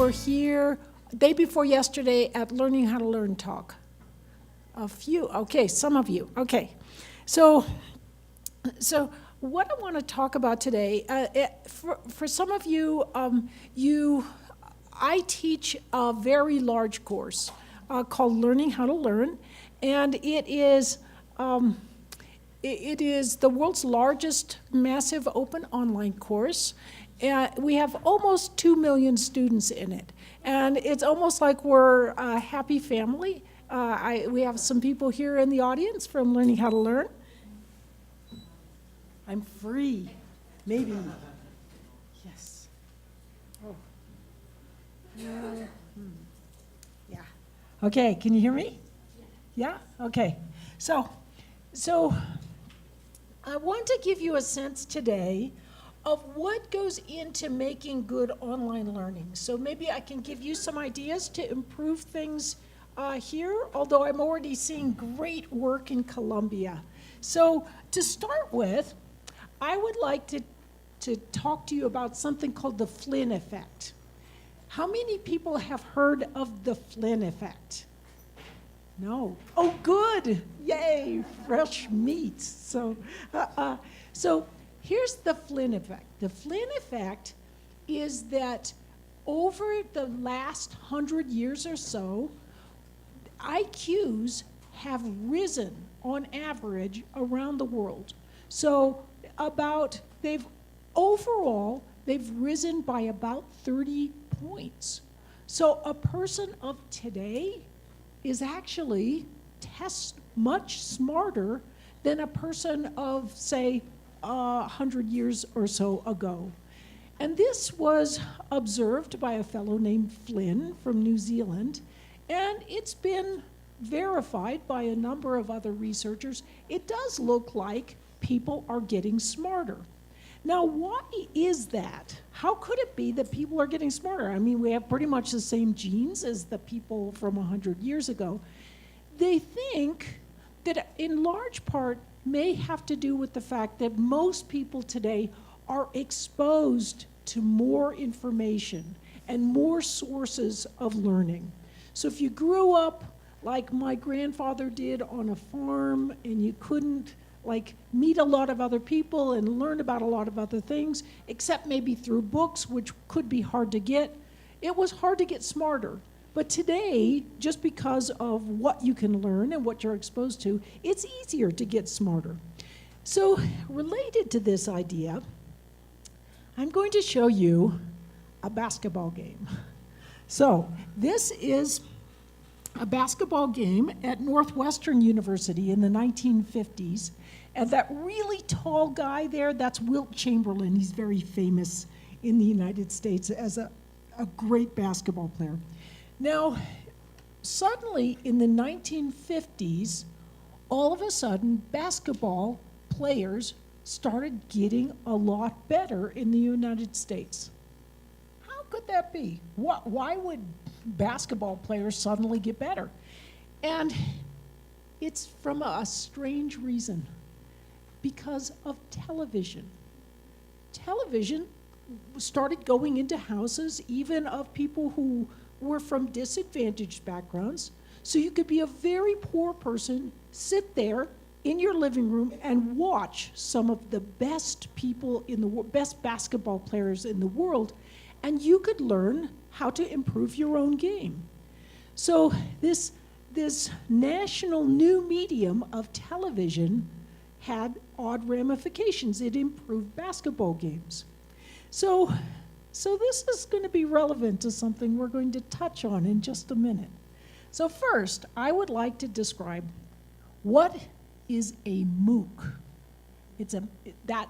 were here day before yesterday at Learning How to Learn talk? A few, okay, some of you, okay. So what I want to talk about today, for some of you, I teach a very large course called Learning How to Learn, and it is the world's largest massive open online course. We have almost 2 million students in it, and it's almost like we're a happy family. We have some people here in the audience from Learning How to Learn. I'm free, maybe. Yes. Oh. Yeah. Okay, can you hear me? Yeah? Okay. So I want to give you a sense today of what goes into making good online learning. So maybe I can give you some ideas to improve things here, although I'm already seeing great work in Colombia. So to start with, I would like to talk to you about something called the Flynn effect. How many people have heard of the Flynn effect? No. Oh, good. Yay, fresh meat. So here's the Flynn effect. The Flynn effect is that over the last 100 years or so, IQs have risen on average around the world. So they've risen by about 30 points. So a person of today is actually much smarter than a person of, say, 100 years or so ago. And this was observed by a fellow named Flynn from New Zealand, and it's been verified by a number of other researchers. It does look like people are getting smarter. Now, why is that? How could it be that people are getting smarter? I mean, we have pretty much the same genes as the people from 100 years ago. They think that in large part may have to do with the fact that most people today are exposed to more information and more sources of learning. So if you grew up like my grandfather did on a farm and you couldn't meet a lot of other people and learn about a lot of other things, except maybe through books, which could be hard to get, it was hard to get smarter. But today, just because of what you can learn and what you're exposed to, it's easier to get smarter. So related to this idea, I'm going to show you a basketball game. So this is a basketball game at Northwestern University in the 1950s. And that really tall guy there, that's Wilt Chamberlain. He's very famous in the United States as a great basketball player. Now, suddenly in the 1950s, all of a sudden, basketball players started getting a lot better in the United States. How could that be? Why would basketball players suddenly get better? And it's from a strange reason. Because of television. Television started going into houses even of people who were from disadvantaged backgrounds. So you could be a very poor person, sit there in your living room and watch some of the best people in the world, best basketball players in the world, and you could learn how to improve your own game. So this national new medium of television had odd ramifications. It improved basketball games. So this is going to be relevant to something we're going to touch on in just a minute. So first, I would like to describe what is a MOOC. That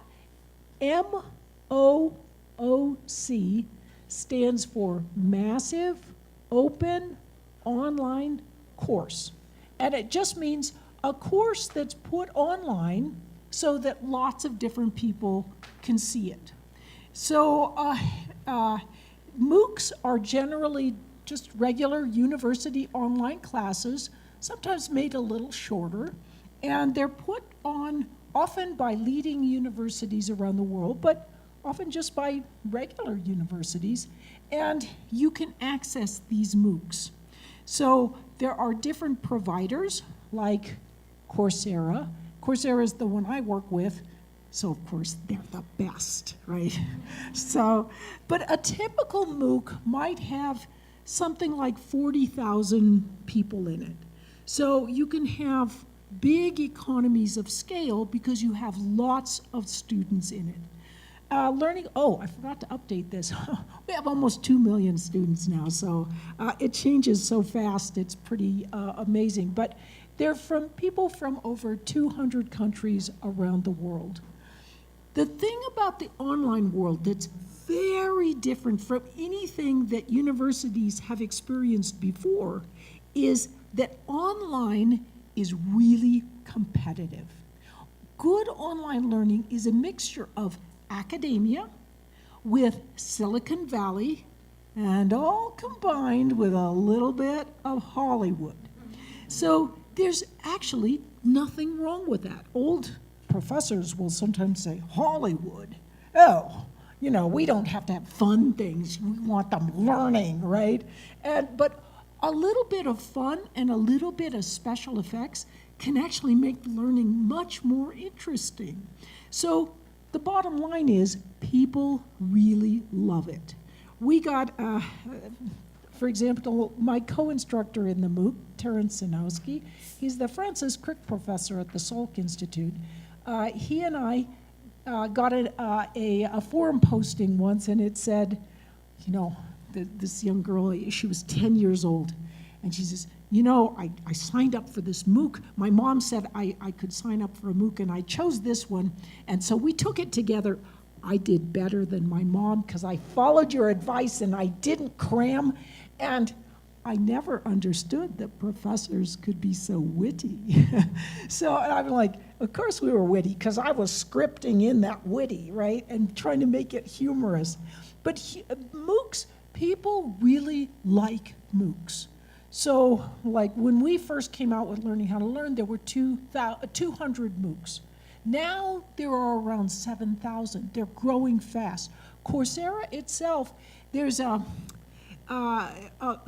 MOOC stands for Massive Open Online Course. And it just means a course that's put online so that lots of different people can see it. So MOOCs are generally just regular university online classes, sometimes made a little shorter, and they're put on often by leading universities around the world, but often just by regular universities. and you can access these MOOCs. So there are different providers like Coursera. Coursera is the one I work with, so of course they're the best, right? So, but a typical MOOC might have something like 40,000 people in it. So you can have big economies of scale because you have lots of students in it. I forgot to update this. We have almost 2 million students now, so it changes so fast, it's pretty amazing. But they're from people from over 200 countries around the world. The thing about the online world that's very different from anything that universities have experienced before is that online is really competitive. Good online learning is a mixture of academia with Silicon Valley and all combined with a little bit of Hollywood. So there's actually nothing wrong with that. Old professors will sometimes say, Hollywood, oh, we don't have to have fun things. We want them learning, right? But a little bit of fun and a little bit of special effects can actually make learning much more interesting. So the bottom line is people really love it. We got, for example, my co-instructor in the MOOC, Terence Sinowski, he's the Francis Crick professor at the Salk Institute. He and I got a forum posting once, and it said, this young girl, she was 10 years old, and she says, I signed up for this MOOC. My mom said I could sign up for a MOOC, and I chose this one, and so we took it together. I did better than my mom because I followed your advice and I didn't cram, and I never understood that professors could be so witty. So I'm like, of course we were witty because I was scripting in that witty, right, and trying to make it humorous. But MOOCs, people really like MOOCs. So like when we first came out with Learning How to Learn, there were 200 MOOCs. Now there are around 7,000. They're growing fast. Coursera itself, there's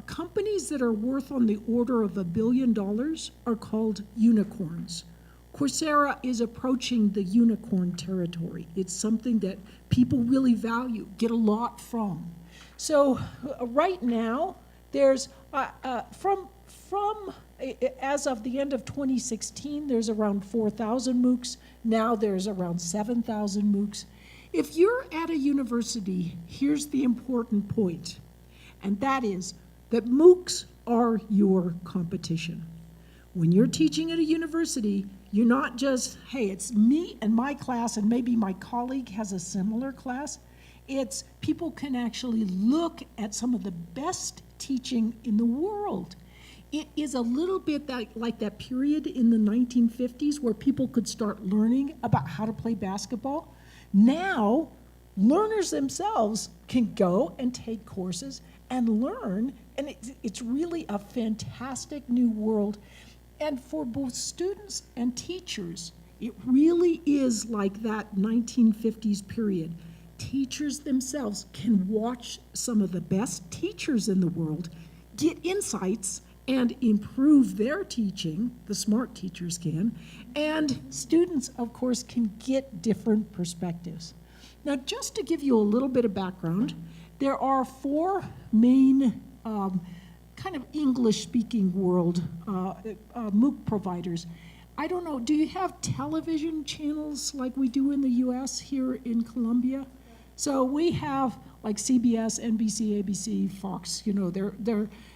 companies that are worth on the order of $1 billion are called unicorns. Coursera is approaching the unicorn territory. It's something that people really value, get a lot from. So right now, there's as of the end of 2016, there's around 4,000 MOOCs. Now there's around 7,000 MOOCs. If you're at a university, here's the important point, and that is that MOOCs are your competition. When you're teaching at a university, you're not just, hey, it's me and my class and maybe my colleague has a similar class. It's people can actually look at some of the best teaching in the world. It is a little bit like that period in the 1950s where people could start learning about how to play basketball. Now, learners themselves can go and take courses and learn, and it's really a fantastic new world. And for both students and teachers, it really is like that 1950s period. Teachers themselves can watch some of the best teachers in the world, get insights, and improve their teaching, the smart teachers can, and students, of course, can get different perspectives. Now, just to give you a little bit of background, there are 4 main kind of English-speaking world MOOC providers. I don't know, do you have television channels like we do in the US here in Columbia? So we have like CBS, NBC, ABC, Fox,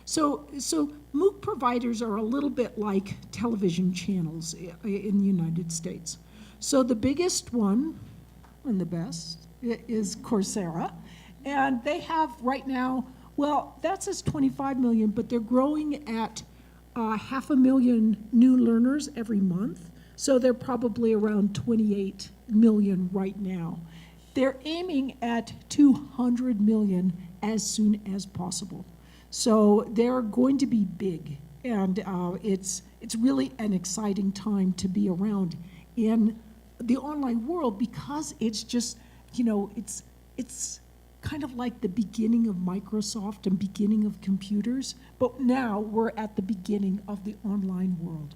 so MOOC providers are a little bit like television channels in the United States. So the biggest one, and the best, is Coursera. And they have right now, well, that says 25 million, but they're growing at 500,000 new learners every month. So they're probably around 28 million right now. They're aiming at 200 million as soon as possible. So they're going to be big, and it's really an exciting time to be around in the online world because it's just, it's kind of like the beginning of Microsoft and beginning of computers, but now we're at the beginning of the online world.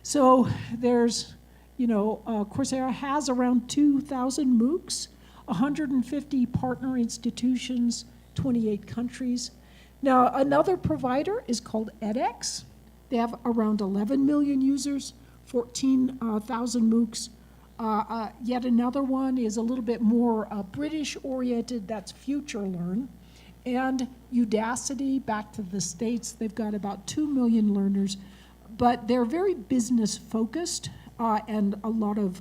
So there's, Coursera has around 2,000 MOOCs, 150 partner institutions, 28 countries. Now, another provider is called edX. They have around 11 million users, 14,000 MOOCs. Yet another one is a little bit more British-oriented, that's FutureLearn. And Udacity, back to the States, they've got about 2 million learners, but they're very business-focused and a lot of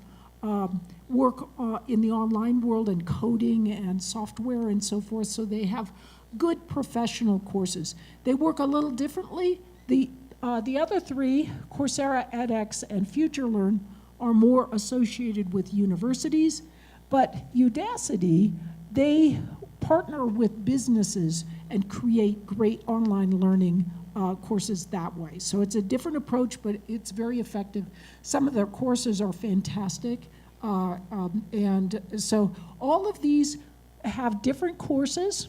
work in the online world and coding and software and so forth, so they have good professional courses. They work a little differently. The other three, Coursera, edX, and FutureLearn, are more associated with universities, but Udacity, they partner with businesses and create great online learning courses that way. So it's a different approach, but it's very effective. Some of their courses are fantastic. And so all of these have different courses.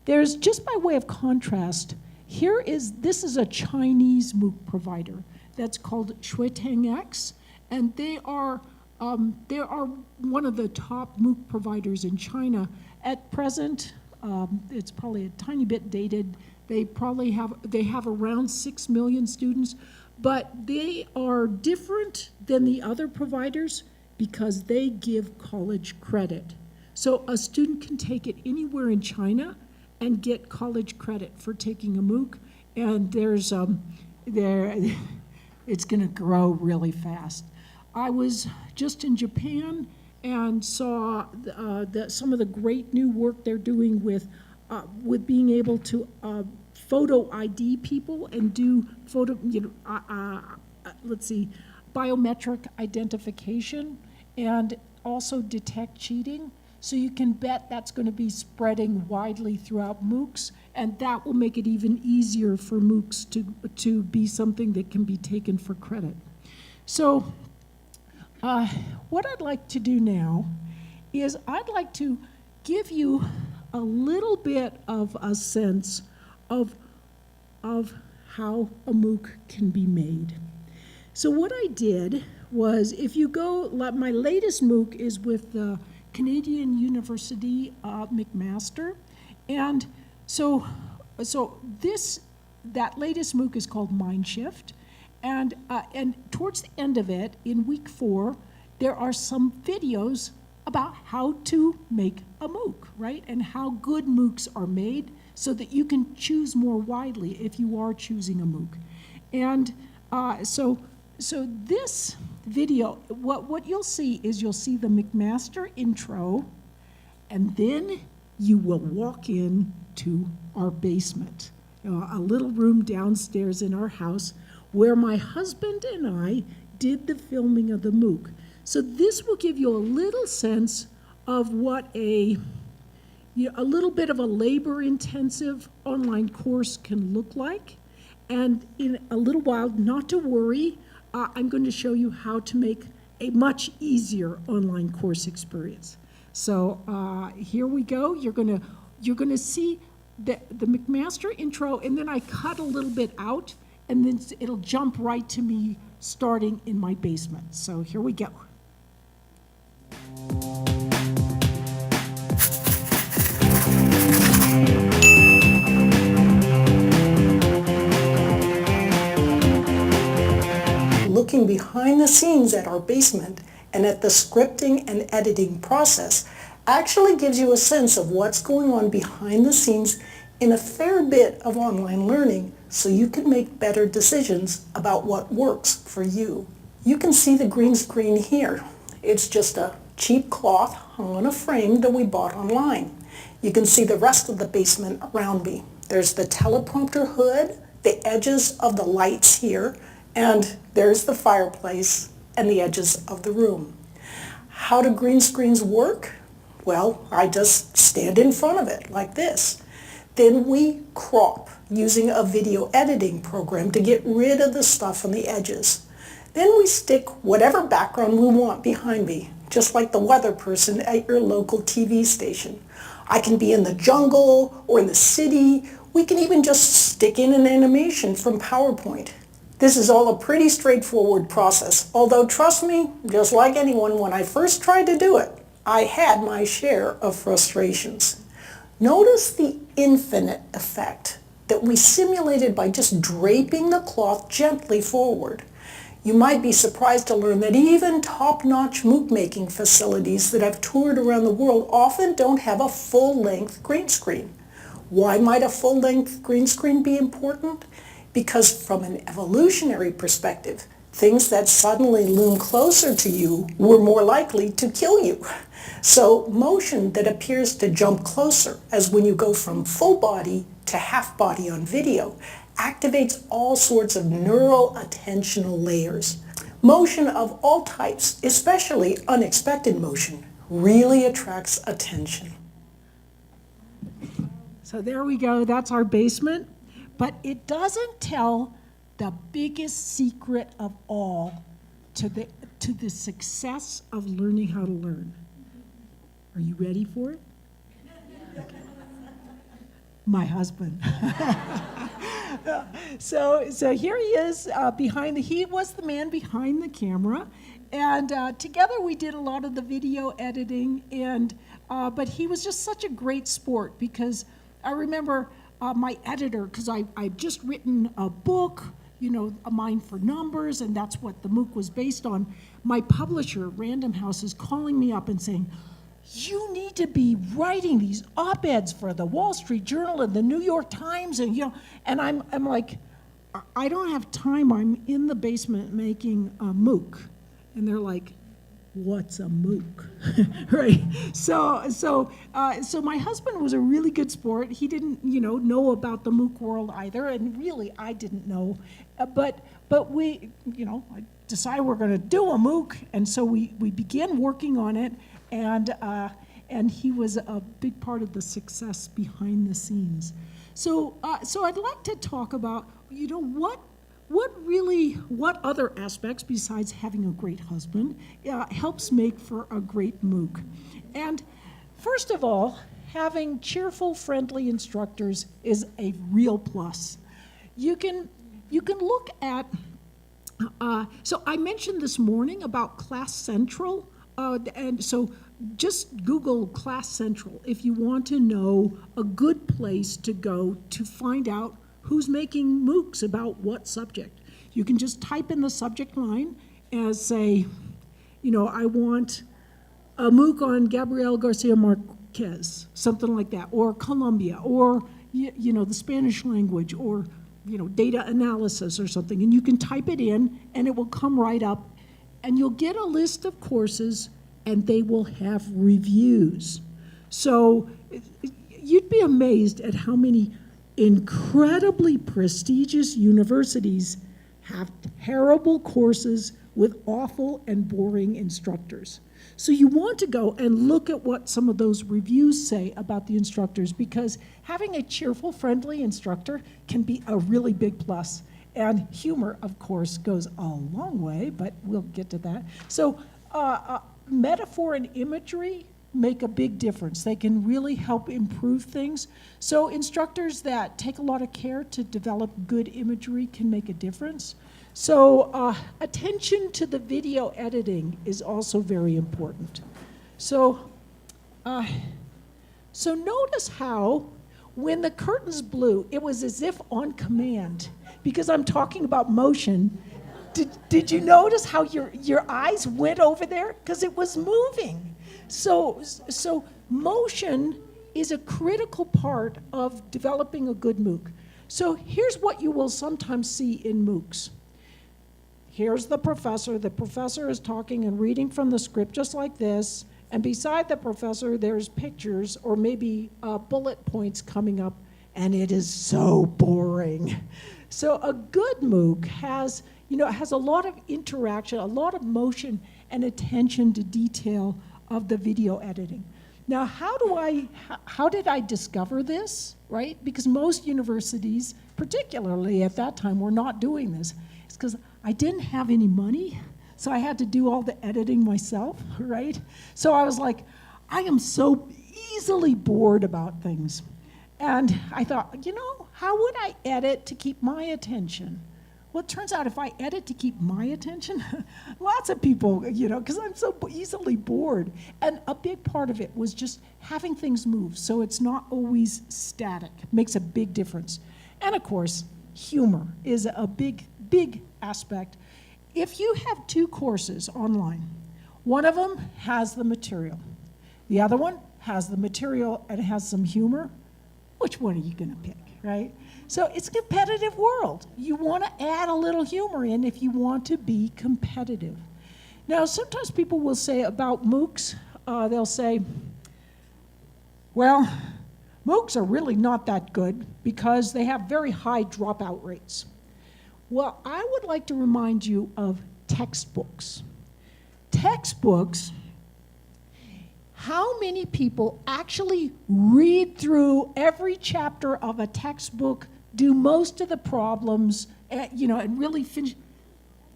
There's, just by way of contrast, this is a Chinese MOOC provider that's called ShuiTangX, and they are one of the top MOOC providers in China. At present, it's probably a tiny bit dated. They have around 6 million students, but they are different than the other providers because they give college credit. So a student can take it anywhere in China and get college credit for taking a MOOC, and it's going to grow really fast. I was just in Japan and saw some of the great new work they're doing with being able to photo ID people and do biometric identification and also detect cheating. So you can bet that's going to be spreading widely throughout MOOCs, and that will make it even easier for MOOCs to be something that can be taken for credit. So what I'd like to do now is I'd like to give you a little bit of a sense of how a MOOC can be made. So what I did was, if you go, my latest MOOC is with the Canadian University McMaster, and so that latest MOOC is called Mindshift, and towards the end of it, in week 4, there are some videos about how to make a MOOC, right, and how good MOOCs are made so that you can choose more widely if you are choosing a MOOC. And so this video, what you'll see is you'll see the McMaster intro, and then you will walk in to our basement, a little room downstairs in our house where my husband and I did the filming of the MOOC. So this will give you a little sense of what a little bit of a labor-intensive online course can look like. And in a little while, not to worry, I'm going to show you how to make a much easier online course experience. So here we go. You're going to see the McMaster intro, and then I cut a little bit out, and then it'll jump right to me starting in my basement. So here we go. Looking behind the scenes at our basement and at the scripting and editing process actually gives you a sense of what's going on behind the scenes in a fair bit of online learning, so you can make better decisions about what works for you. You can see the green screen here. It's just a cheap cloth hung on a frame that we bought online. You can see the rest of the basement around me. There's the teleprompter hood, the edges of the lights here, and there's the fireplace and the edges of the room. How do green screens work? Well, I just stand in front of it like this. Then we crop using a video editing program to get rid of the stuff on the edges. Then we stick whatever background we want behind me, just like the weather person at your local TV station. I can be in the jungle or in the city. We can even just stick in an animation from PowerPoint. This is all a pretty straightforward process, although trust me, just like anyone, when I first tried to do it, I had my share of frustrations. Notice the infinite effect that we simulated by just draping the cloth gently forward. You might be surprised to learn that even top-notch MOOC making facilities that I've toured around the world often don't have a full-length green screen. Why might a full-length green screen be important? Because from an evolutionary perspective, things that suddenly loom closer to you were more likely to kill you. So motion that appears to jump closer, as when you go from full body to half body on video, activates all sorts of neural attentional layers. Motion of all types, especially unexpected motion, really attracts attention. So there we go, that's our basement. But it doesn't tell the biggest secret of all to the success of learning how to learn. Are you ready for it? Okay. My husband. So here he is he was the man behind the camera, and together we did a lot of the video editing, but he was just such a great sport, because I remember my editor, because I've just written a book, A Mind for Numbers, and that's what the MOOC was based on. My publisher, Random House, is calling me up and saying, you need to be writing these op-eds for the Wall Street Journal and the New York Times, and I'm like, I don't have time. I'm in the basement making a MOOC, and they're like, what's a MOOC, right? So my husband was a really good sport. He didn't, know about the MOOC world either, and really I didn't know, but we, I decided we're going to do a MOOC, and so we began working on it. And he was a big part of the success behind the scenes. So I'd like to talk about, what other aspects besides having a great husband helps make for a great MOOC. And first of all, having cheerful, friendly instructors is a real plus. You can look at, so I mentioned this morning about Class Central. And so just Google Class Central if you want to know a good place to go to find out who's making MOOCs about what subject. You can just type in the subject line and say, I want a MOOC on Gabriel Garcia Marquez, something like that, or Colombia, or the Spanish language, or data analysis or something, and you can type it in and it will come right up. And you'll get a list of courses, and they will have reviews. So you'd be amazed at how many incredibly prestigious universities have terrible courses with awful and boring instructors. So you want to go and look at what some of those reviews say about the instructors, because having a cheerful, friendly instructor can be a really big plus. And humor, of course, goes a long way, but we'll get to that. So metaphor and imagery make a big difference. They can really help improve things. So instructors that take a lot of care to develop good imagery can make a difference. So attention to the video editing is also very important. So notice how when the curtains blew, it was as if on command. Because I'm talking about motion, did you notice how your eyes went over there? Because it was moving. So motion is a critical part of developing a good MOOC. So here's what you will sometimes see in MOOCs. Here's the professor. The professor is talking and reading from the script just like this. And beside the professor, there's pictures or maybe bullet points coming up, and it is so boring. So a good MOOC has a lot of interaction, a lot of motion and attention to detail of the video editing. Now, how did I discover this, right? Because most universities, particularly at that time, were not doing this. It's because I didn't have any money, so I had to do all the editing myself, right? So I was like, I am so easily bored about things. And I thought, how would I edit to keep my attention? Well, it turns out if I edit to keep my attention, lots of people, because I'm so easily bored. And a big part of it was just having things move so it's not always static. It makes a big difference. And of course, humor is a big, big aspect. If you have 2 courses online, one of them has the material. The other one has the material and has some humor. Which one are you going to pick, right? So it's a competitive world. You want to add a little humor in if you want to be competitive. Now, sometimes people will say about MOOCs, they'll say, well, MOOCs are really not that good because they have very high dropout rates. Well, I would like to remind you of textbooks. Textbooks, how many people actually read through every chapter of a textbook, do most of the problems, and really finish?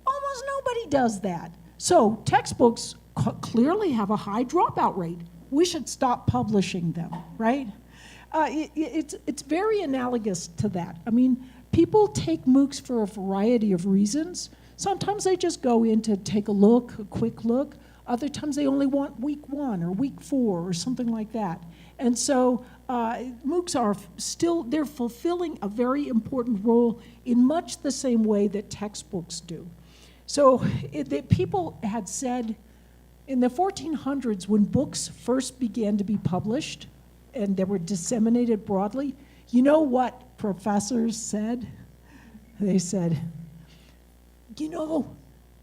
Almost nobody does that. So textbooks clearly have a high dropout rate. We should stop publishing them, right? It's very analogous to that. I mean, people take MOOCs for a variety of reasons. Sometimes they just go in to take a quick look. Other times they only want week 1 or week 4 or something like that. And so MOOCs are still, they're fulfilling a very important role in much the same way that textbooks do. So people had said in the 1400s when books first began to be published and they were disseminated broadly, you know what professors said? They said,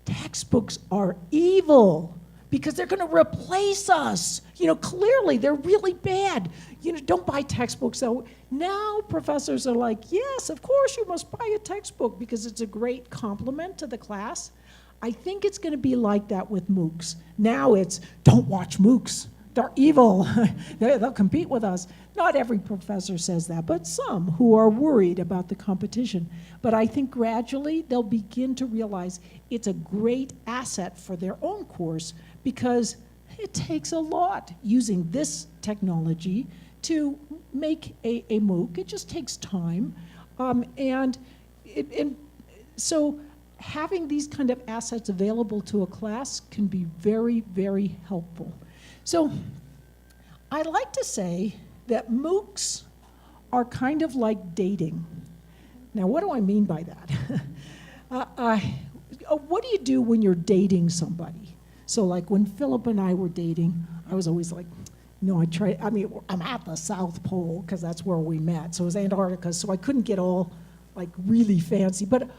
textbooks are evil because they're going to replace us. Clearly they're really bad. Don't buy textbooks. So now professors are like, yes, of course you must buy a textbook because it's a great complement to the class. I think it's going to be like that with MOOCs. Now it's, don't watch MOOCs. They're evil. They'll compete with us. Not every professor says that, but some who are worried about the competition. But I think gradually they'll begin to realize it's a great asset for their own course because it takes a lot using this technology to make a MOOC. It just takes time. So having these kind of assets available to a class can be very, very helpful. So I like to say that MOOCs are kind of like dating. Now, what do I mean by that? What do you do when you're dating somebody? So like when Philip and I were dating, I was always like, I'm at the South Pole because that's where we met. So it was Antarctica, so I couldn't get all like really fancy, but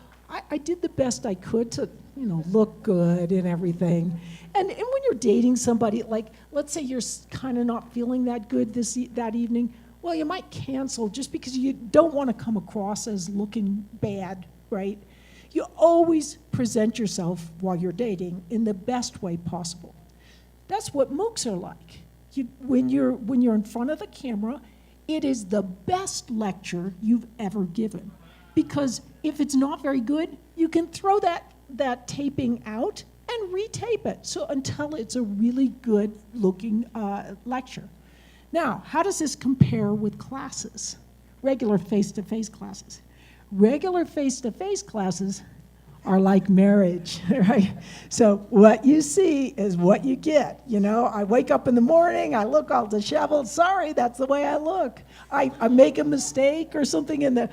I did the best I could to, look good and everything. And when you're dating somebody, like, let's say you're kind of not feeling that good that evening, well, you might cancel just because you don't want to come across as looking bad, right? You always present yourself while you're dating in the best way possible. That's what MOOCs are like. When you're in front of the camera, it is the best lecture you've ever given. Because if it's not very good, you can throw that taping out and retape it so until it's a really good looking lecture. Now, how does this compare with classes? Regular face-to-face classes. Regular face-to-face classes are like marriage, right? So what you see is what you get. I wake up in the morning, I look all disheveled. Sorry, that's the way I look. I make a mistake or something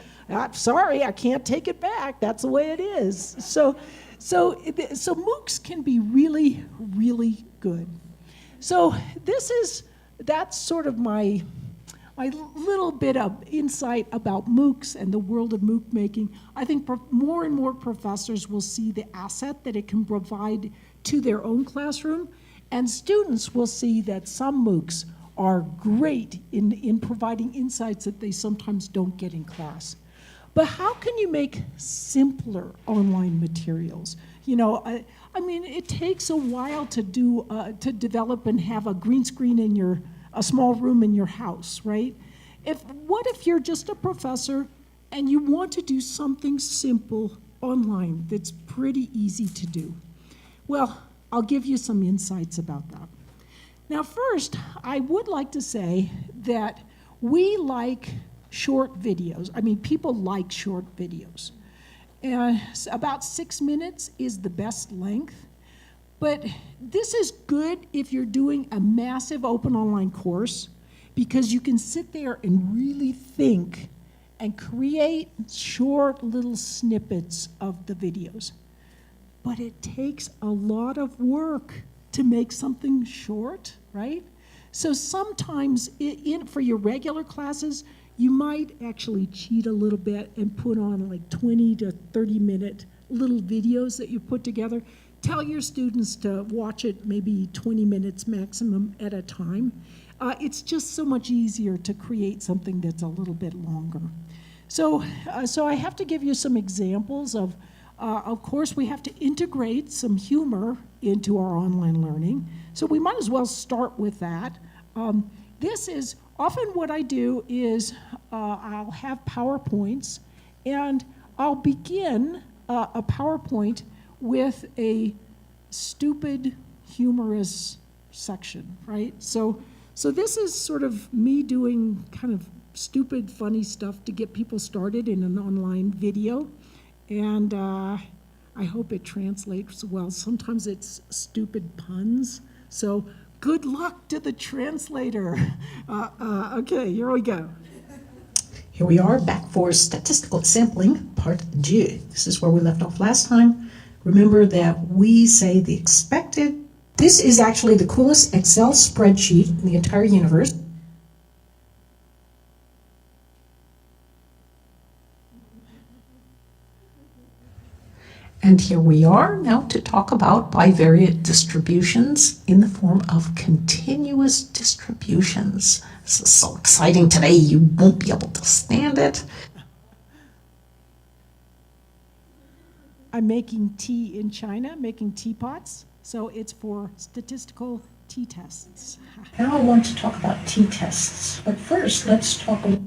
sorry, I can't take it back. That's the way it is. So MOOCs can be really, really good. So that's sort of my little bit of insight about MOOCs and the world of MOOC making. I think more and more professors will see the asset that it can provide to their own classroom, and students will see that some MOOCs are great in providing insights that they sometimes don't get in class. But how can you make simpler online materials? It takes a while to develop and have a green screen in a small room in your house, right? What if you're just a professor and you want to do something simple online that's pretty easy to do? Well, I'll give you some insights about that. Now, first, I would like to say that we like short videos. I mean, people like short videos. And about 6 minutes is the best length. But this is good if you're doing a massive open online course, because you can sit there and really think and create short little snippets of the videos. But it takes a lot of work to make something short, right? So sometimes for your regular classes, you might actually cheat a little bit and put on like 20 to 30 minute little videos that you put together. Tell your students to watch it maybe 20 minutes maximum at a time. It's just so much easier to create something that's a little bit longer. So I have to give you some examples of course, we have to integrate some humor into our online learning. So we might as well start with that. This is often what I do is I'll have PowerPoints, and I'll begin a PowerPoint with a stupid, humorous section, right? So this is sort of me doing kind of stupid, funny stuff to get people started in an online video. And I hope it translates well. Sometimes it's stupid puns. So good luck to the translator. Okay, here we go. Here we are back for statistical sampling, part G. This is where we left off last time. Remember that we say the expected. This is actually the coolest Excel spreadsheet in the entire universe. And here we are now to talk about bivariate distributions in the form of continuous distributions. This is so exciting today, you won't be able to stand it. I'm making tea in China, making teapots. So it's for statistical t-tests. Now I want to talk about t-tests, but first let's talk about...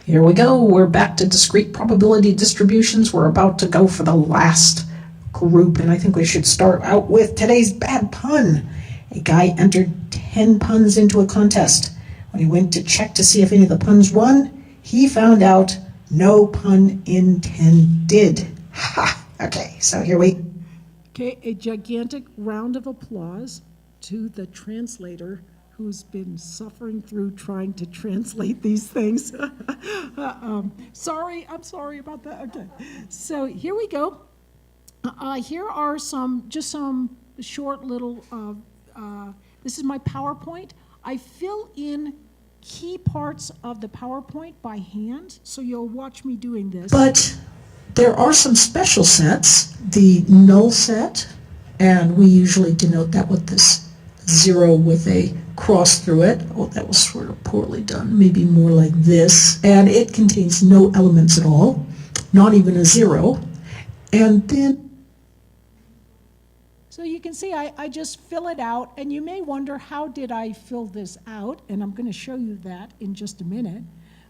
Here we go, we're back to discrete probability distributions. We're about to go for the last group, and I think we should start out with today's bad pun. A guy entered 10 puns into a contest. When he went to check to see if any of the puns won, he found out no pun intended. Ha! Okay, so here we... Okay, a gigantic round of applause to the translator who's been suffering through trying to translate these things. I'm sorry about that. Okay, so here we go. Here are some short little, this is my PowerPoint. I fill in key parts of the PowerPoint by hand, so you'll watch me doing this. But there are some special sets, the null set, and we usually denote that with this 0 with a cross through it. Oh, that was sort of poorly done. Maybe more like this. And it contains no elements at all, not even a 0. And then... So you can see I just fill it out, and you may wonder, how did I fill this out? And I'm going to show you that in just a minute.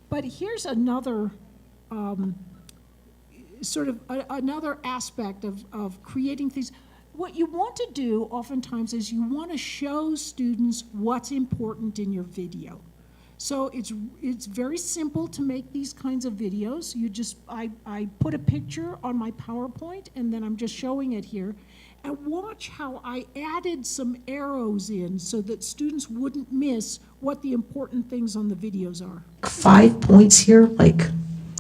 But here's another another aspect of creating things. What you want to do oftentimes is you want to show students what's important in your video. So it's very simple to make these kinds of videos. I put a picture on my PowerPoint, and then I'm just showing it here. And watch how I added some arrows in so that students wouldn't miss what the important things on the videos are. 5 points here, like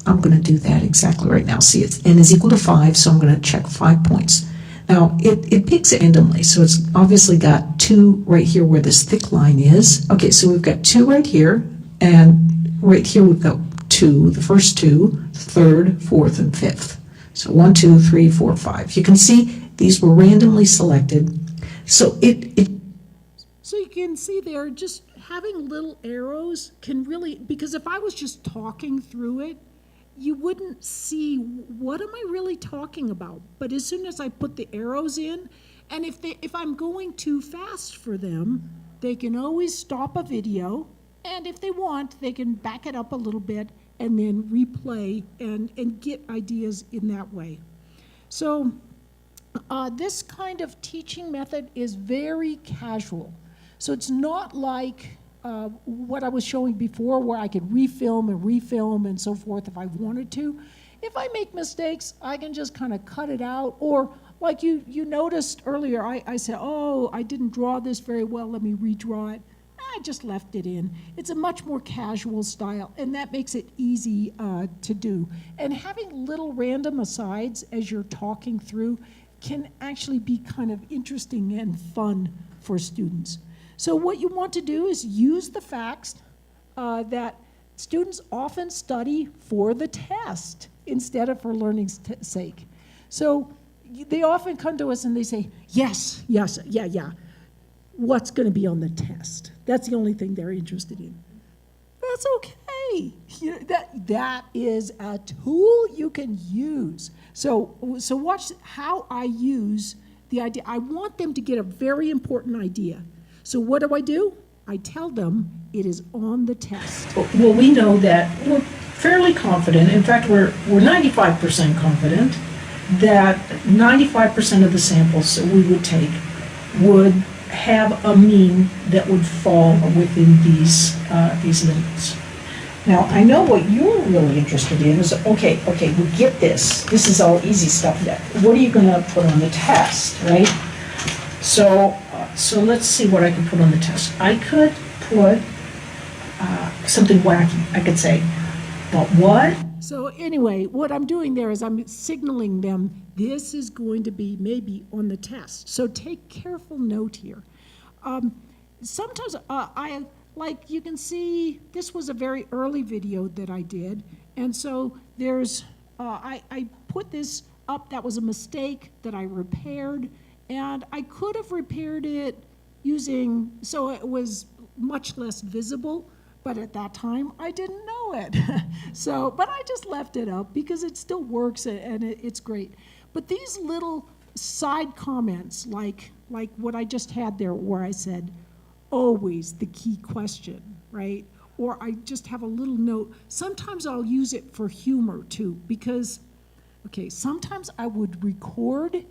I'm going to do that exactly right now. See, it's n is equal to 5, so I'm going to check 5 points. Now, it picks it randomly, so it's obviously got 2 right here where this thick line is. Okay, so we've got 2 right here, and right here we've got 2, the first 2, third, fourth, and fifth. So 1, 2, 3, 4, 5. You can see these were randomly selected. So So you can see there, just having little arrows can really, because if I was just talking through it, you wouldn't see what am I really talking about. But as soon as I put the arrows in, and if I'm going too fast for them, they can always stop a video, and if they want, they can back it up a little bit and then replay and get ideas in that way. So this kind of teaching method is very casual. So it's not like what I was showing before where I could refilm and so forth if I wanted to. If I make mistakes, I can just kind of cut it out. Or like you noticed earlier, I said, oh, I didn't draw this very well, let me redraw it. I just left it in. It's a much more casual style, and that makes it easy to do. And having little random asides as you're talking through can actually be kind of interesting and fun for students. So what you want to do is use the facts that students often study for the test instead of for learning's sake. So they often come to us and they say, yes, yeah. What's going to be on the test? That's the only thing they're interested in. That's okay. That is a tool you can use. So watch how I use the idea. I want them to get a very important idea. So what do? I tell them it is on the test. Well, we know that we're fairly confident. In fact, we're 95% confident that 95% of the samples that we would take would have a mean that would fall within these limits. Now, I know what you're really interested in is, okay, we get this. This is all easy stuff. What are you going to put on the test, right? So let's see what I can put on the test. I could put something wacky. I could say, but what? So anyway, what I'm doing there is I'm signaling them this is going to be maybe on the test. So take careful note here. Sometimes like you can see, this was a very early video that I did. And so there's, I put this up, that was a mistake that I repaired. And I could have repaired it using, so it was much less visible. But at that time, I didn't know it. But I just left it up because it still works and it's great. But these little side comments, like what I just had there where I said, always the key question, right? Or I just have a little note. Sometimes I'll use it for humor too, because, okay, sometimes I would record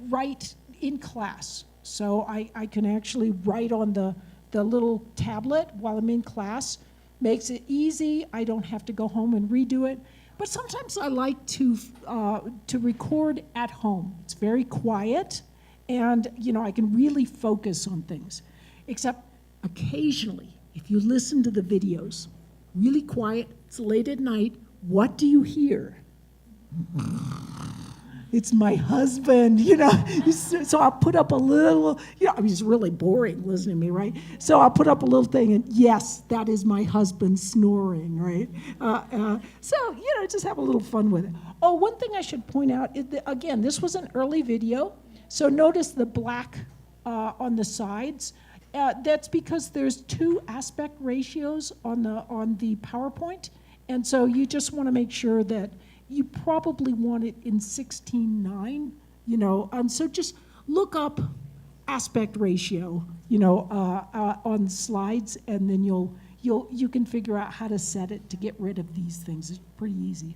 right in class. So I can actually write on the little tablet while I'm in class. Makes it easy. I don't have to go home and redo it. But sometimes I like to record at home. It's very quiet, and I can really focus on things. Except occasionally, if you listen to the videos, really quiet, it's late at night, what do you hear? It's my husband, So I'll put up a little, it's really boring listening to me, right? So I'll put up a little thing, and yes, that is my husband snoring, right? Just have a little fun with it. Oh, one thing I should point out, again, this was an early video, so notice the black on the sides. That's because there's 2 aspect ratios on the PowerPoint, and so you just want to make sure that you probably want it in 16:9, and so just look up aspect ratio, on slides, and then you can figure out how to set it to get rid of these things. It's pretty easy.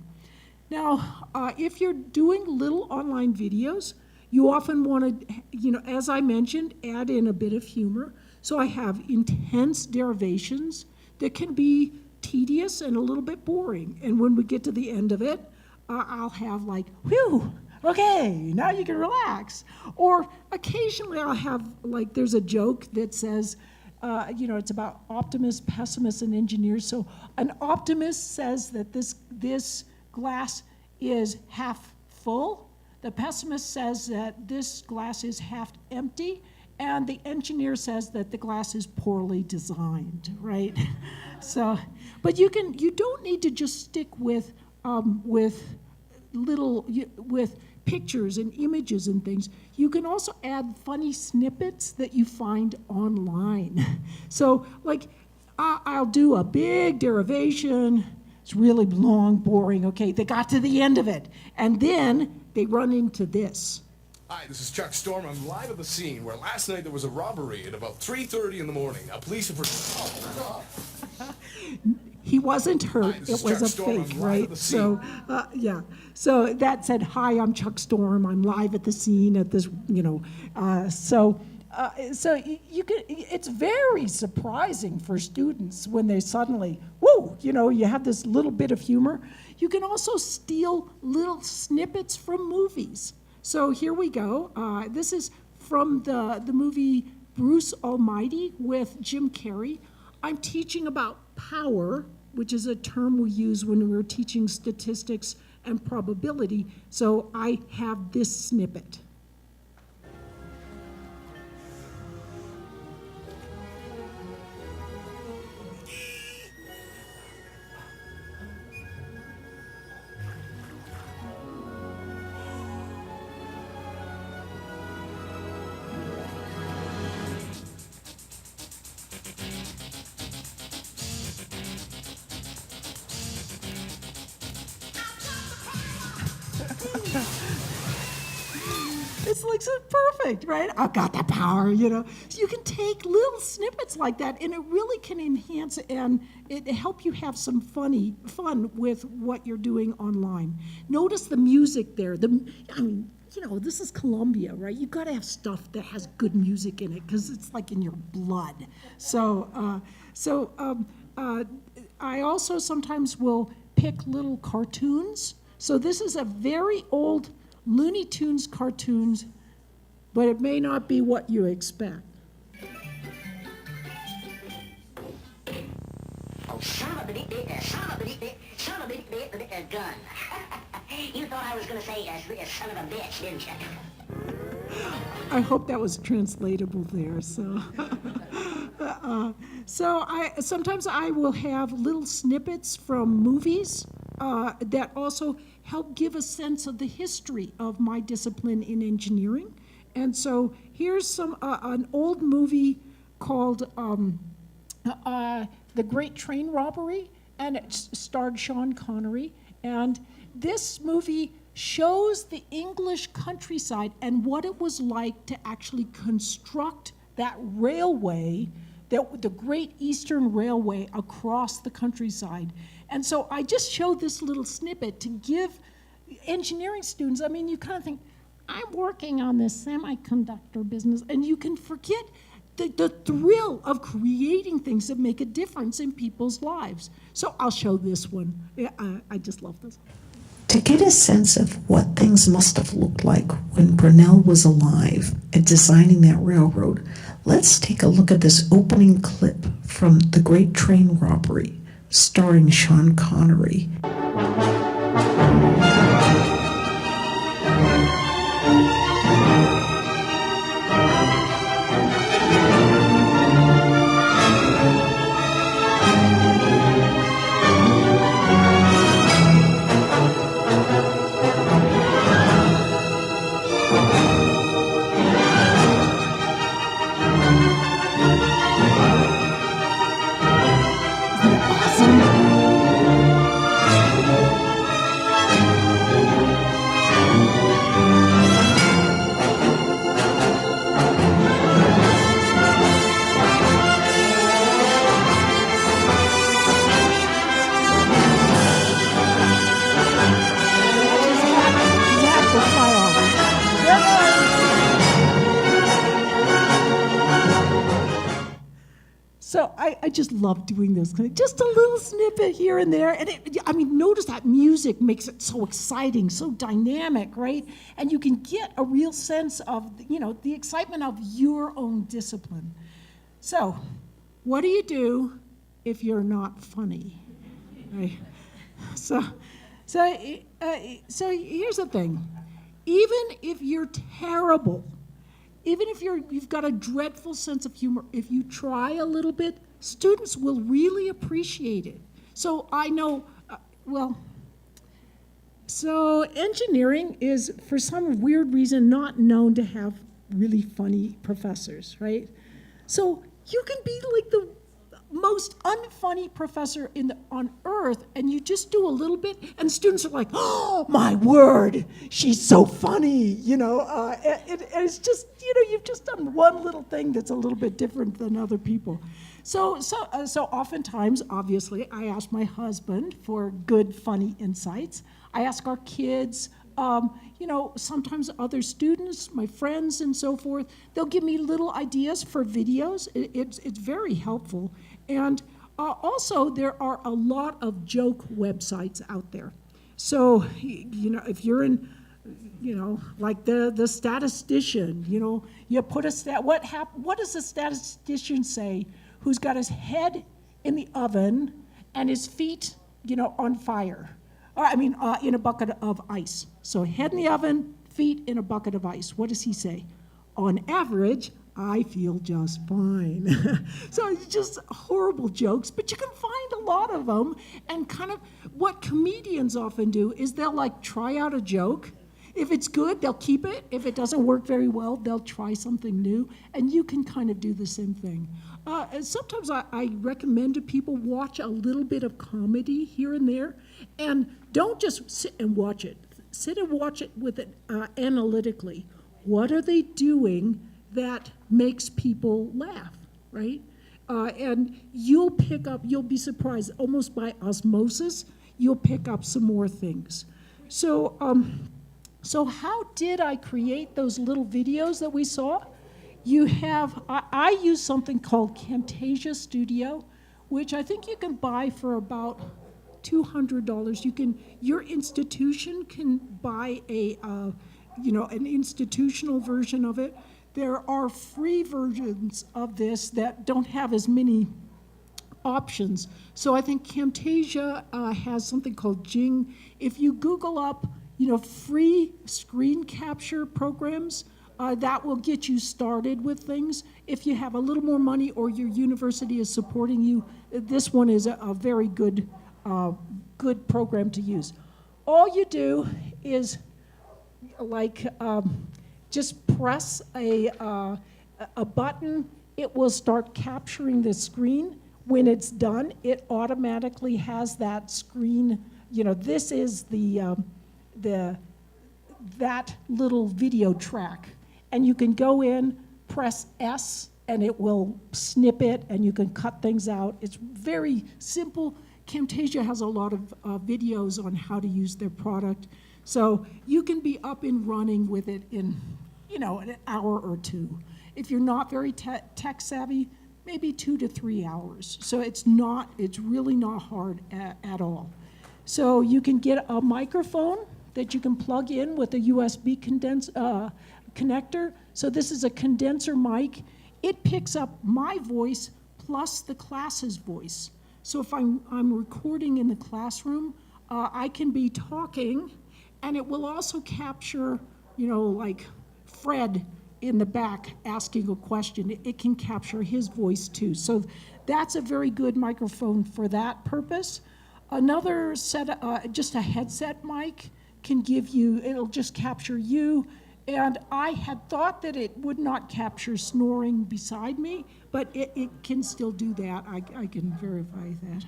Now, if you're doing little online videos, you often want to, as I mentioned, add in a bit of humor. So I have intense derivations that can be tedious and a little bit boring, and when we get to the end of it, I'll have like, whew, okay, now you can relax. Or occasionally I'll have, like, there's a joke that says, it's about optimists, pessimists, and engineers. So an optimist says that this glass is half full. The pessimist says that this glass is half empty. And the engineer says that the glass is poorly designed, right? So, but you don't need to just stick with pictures and images and things. You can also add funny snippets that you find online. So, like, I'll do a big derivation. It's really long, boring. Okay, they got to the end of it, and then they run into this. Hi, this is Chuck Storm. I'm live at the scene where last night there was a robbery at about 3:30 in the morning. Police have... He wasn't hurt. Hi, It this is was Chuck a Storm. I'm fake, live right? at the scene. So, yeah. So that said, hi, I'm Chuck Storm. I'm live at the scene at this, So you can, it's very surprising for students when they suddenly, whoa, you have this little bit of humor. You can also steal little snippets from movies. So here we go. This is from the movie Bruce Almighty with Jim Carrey. I'm teaching about power, which is a term we use when we're teaching statistics and probability. So I have this snippet. It's like so perfect, right? I've got the power, So you can take little snippets like that, and it really can enhance and it help you have some fun with what you're doing online. Notice the music there. This is Colombia, right? You've got to have stuff that has good music in it because it's like in your blood. So I also sometimes will pick little cartoons. So this is a very old Looney Tunes cartoons, but it may not be what you expect. Oh, son of a gun. You thought I was going to say son of a bitch, didn't you? I hope that was translatable there. So sometimes I will have little snippets from movies that also help give a sense of the history of my discipline in engineering. And so here's an old movie called The Great Train Robbery, and it starred Sean Connery. And this movie shows the English countryside and what it was like to actually construct that railway, the Great Eastern Railway across the countryside. And so I just showed this little snippet to give engineering students, you kind of think, I'm working on this semiconductor business, and you can forget the thrill of creating things that make a difference in people's lives. So I'll show this one. I just love this. To get a sense of what things must have looked like when Brunel was alive and designing that railroad, let's take a look at this opening clip from The Great Train Robbery, starring Sean Connery. So I just love doing this. Just a little snippet here and there. And notice that music makes it so exciting, so dynamic, right? And you can get a real sense of, the excitement of your own discipline. So what do you do if you're not funny? Right? So here's the thing. Even if you're terrible, even if you've got a dreadful sense of humor, if you try a little bit, students will really appreciate it. So I know, so engineering is, for some weird reason, not known to have really funny professors, right? So you can be like the most unfunny professor on earth, and you just do a little bit, and students are like, oh, my word, she's so funny, it's just, you've just done one little thing that's a little bit different than other people. So oftentimes, obviously, I ask my husband for good, funny insights. I ask our kids, sometimes other students, my friends and so forth, they'll give me little ideas for videos. It's very helpful. And also, there are a lot of joke websites out there. So, if you're in, like the statistician, you put a what does the statistician say who's got his head in the oven and his feet, on fire? In a bucket of ice. So head in the oven, feet in a bucket of ice. What does he say? On average, I feel just fine. So it's just horrible jokes, but you can find a lot of them. And kind of what comedians often do is they'll try out a joke. If it's good, they'll keep it. If it doesn't work very well, they'll try something new. And you can kind of do the same thing. Sometimes I recommend to people watch a little bit of comedy here and there. And don't just sit and watch it. Sit and watch it with it analytically. What are they doing that makes people laugh, right? And you'll be surprised, almost by osmosis, you'll pick up some more things. So how did I create those little videos that we saw? I use something called Camtasia Studio, which I think you can buy for about $200. Your institution can buy an institutional version of it. There are free versions of this that don't have as many options. So I think Camtasia has something called Jing. If you Google up, free screen capture programs, that will get you started with things. If you have a little more money or your university is supporting you, this one is a very good program to use. All you do is just press a button. It will start capturing the screen. When it's done, it automatically has that screen. This is that little video track. And you can go in, press S, and it will snip it, and you can cut things out. It's very simple. Camtasia has a lot of videos on how to use their product. So you can be up and running with it in, an hour or two. If you're not very tech savvy, maybe 2 to 3 hours. So it's really not hard at all. So you can get a microphone that you can plug in with a USB connector. So this is a condenser mic. It picks up my voice plus the class's voice. So if I'm recording in the classroom, I can be talking, and it will also capture, like Fred in the back asking a question. It can capture his voice too. So that's a very good microphone for that purpose. Another set, just a headset mic can it'll just capture you. And I had thought that it would not capture snoring beside me, but it can still do that. I can verify that.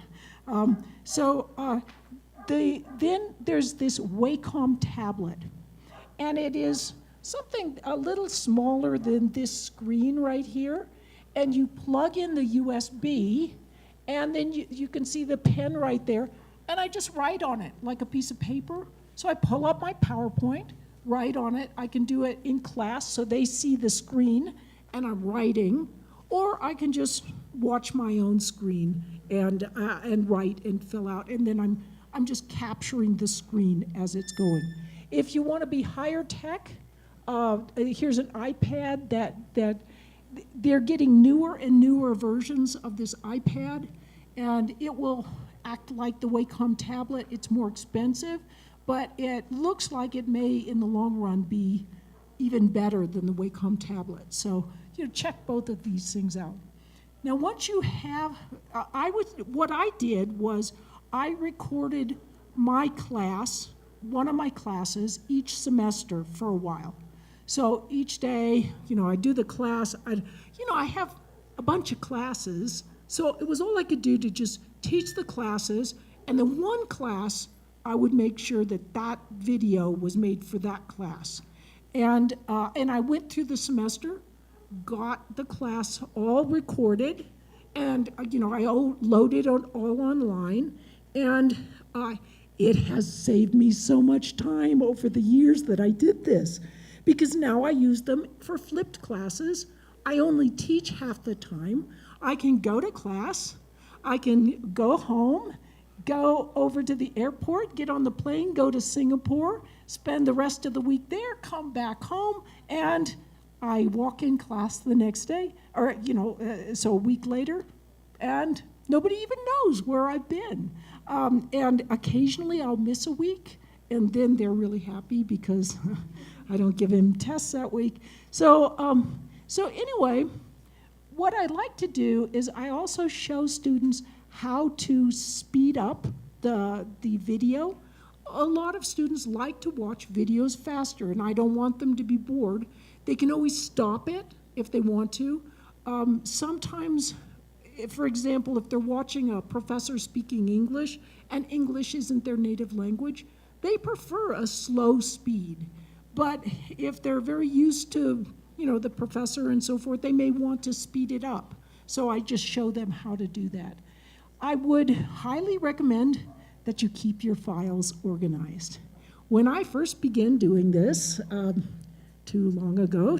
Then there's this Wacom tablet, and it is something a little smaller than this screen right here, and you plug in the USB, and then you can see the pen right there, and I just write on it like a piece of paper. So I pull up my PowerPoint, write on it. I can do it in class so they see the screen and I'm writing, or I can just watch my own screen and write and fill out, and then I'm just capturing the screen as it's going. If you want to be higher tech, here's an iPad that they're getting newer and newer versions of this iPad, and it will act like the Wacom tablet. It's more expensive, but it looks like it may, in the long run, be even better than the Wacom tablet. So, check both of these things out. Now, once you have, what I did was I recorded my class, one of my classes, each semester for a while. So each day, I do the class. I have a bunch of classes, so it was all I could do to just teach the classes, and then one class, I would make sure that video was made for that class. And I went through the semester, got the class all recorded, and I loaded it all online, and It has saved me so much time over the years that I did this, because now I use them for flipped classes. I only teach half the time. I can go to class, I can go home, go over to the airport, get on the plane, go to Singapore, spend the rest of the week there, come back home, and I walk in class the next day, or, so a week later, and nobody even knows where I've been. And occasionally I'll miss a week, and then they're really happy because I don't give them tests that week. So anyway, what I like to do is I also show students how to speed up the video. A lot of students like to watch videos faster, and I don't want them to be bored. They can always stop it if they want to. Sometimes, for example, if they're watching a professor speaking English and English isn't their native language, they prefer a slow speed. But if they're very used to, the professor and so forth, they may want to speed it up. So I just show them how to do that. I would highly recommend that you keep your files organized. When I first began doing this, too long ago,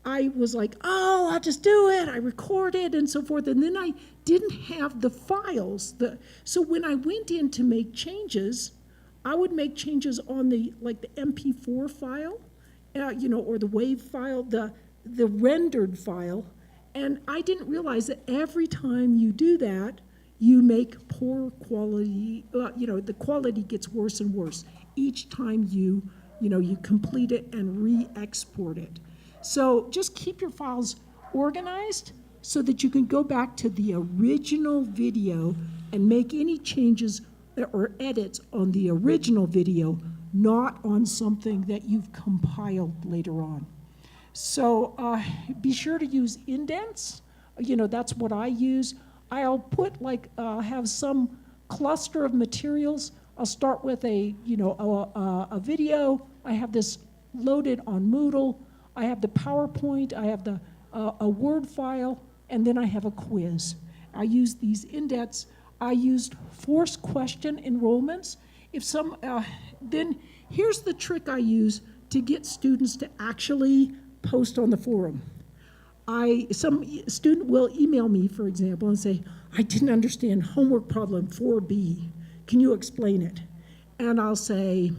I was like, oh, I'll just do it. I recorded and so forth. And then I didn't have the files. So when I went in to make changes, I would make changes on the MP4 file, or the WAV file, the rendered file. And I didn't realize that every time you do that, you make poor quality, the quality gets worse and worse each time you complete it and re-export it. So just keep your files organized so that you can go back to the original video and make any changes or edits on the original video, not on something that you've compiled later on. So be sure to use indents. That's what I use. I'll put have some cluster of materials. I'll start with a video. I have this loaded on Moodle. I have the PowerPoint. I have a Word file, and then I have a quiz. I use these indents. I used forced question enrollments. Then here's the trick I use to get students to actually post on the forum. Some student will email me, for example, and say, I didn't understand homework problem 4B. Can you explain it? And I'll say,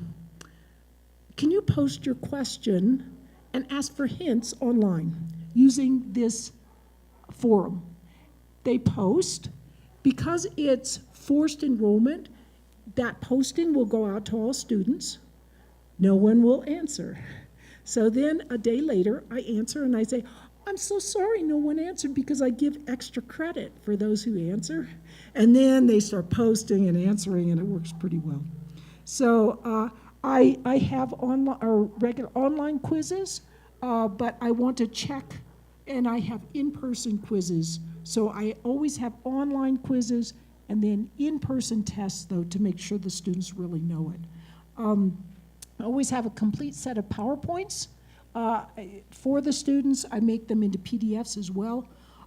can you post your question and ask for hints online using this forum? They post. Because it's forced enrollment, that posting will go out to all students. No one will answer. So then a day later, I answer and I say, I'm so sorry no one answered, because I give extra credit for those who answer. And then they start posting and answering, and it works pretty well. So I have regular online quizzes, but I want to check, and I have in-person quizzes. So I always have online quizzes and then in-person tests, though, to make sure the students really know it. I always have a complete set of PowerPoints for the students. I make them into PDFs as well.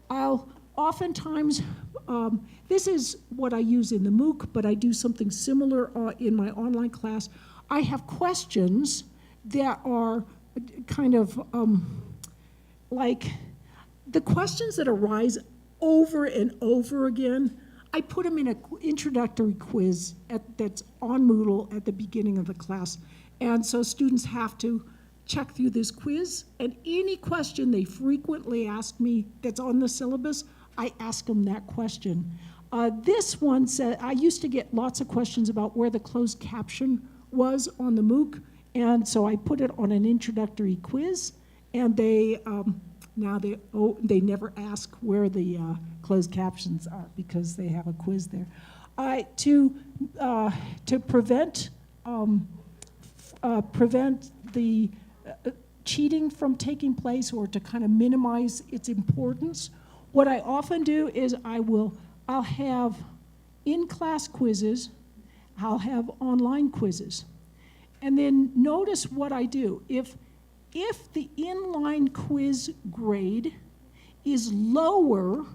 I'll oftentimes, this is what I use in the MOOC, but I do something similar in my online class. I have questions that are kind of like the questions that arise over and over again. I put them in an introductory quiz that's on Moodle at the beginning of the class. And so students have to check through this quiz, and any question they frequently ask me that's on the syllabus, I ask them that question. This one said, I used to get lots of questions about where the closed caption was on the MOOC, and so I put it on an introductory quiz, and they never ask where the closed captions are because they have a quiz there. To prevent the cheating from taking place, or to kind of minimize its importance, what I often do is I'll have in-class quizzes, I'll have online quizzes. And then notice what I do. If the inline quiz grade is lower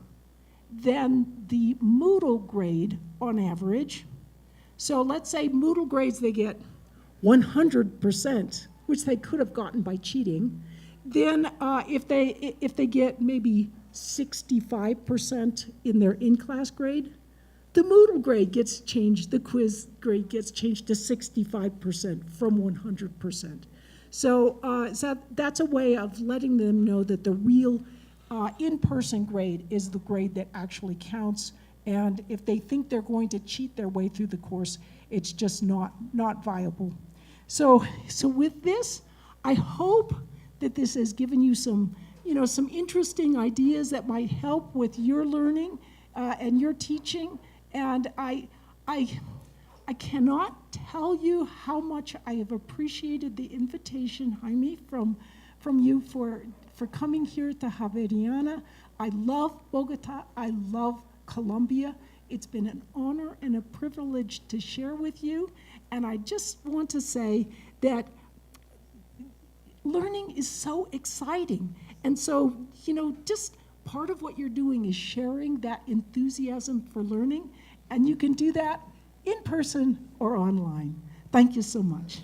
than the Moodle grade on average, So let's say Moodle grades, they get 100%, which they could have gotten by cheating. Then if they get maybe 65% in their in-class grade, the Moodle grade gets changed, the quiz grade gets changed to 65% from 100%. So, that's a way of letting them know that the real in-person grade is the grade that actually counts. And if they think they're going to cheat their way through the course, it's just not viable. So with this, I hope that this has given you some interesting ideas that might help with your learning and your teaching. And I cannot tell you how much I have appreciated the invitation, Jaime, from you for coming here to Javeriana. I love Bogota. I love Colombia. It's been an honor and a privilege to share with you. And I just want to say that learning is so exciting. And so, just part of what you're doing is sharing that enthusiasm for learning. And you can do that in person or online. Thank you so much.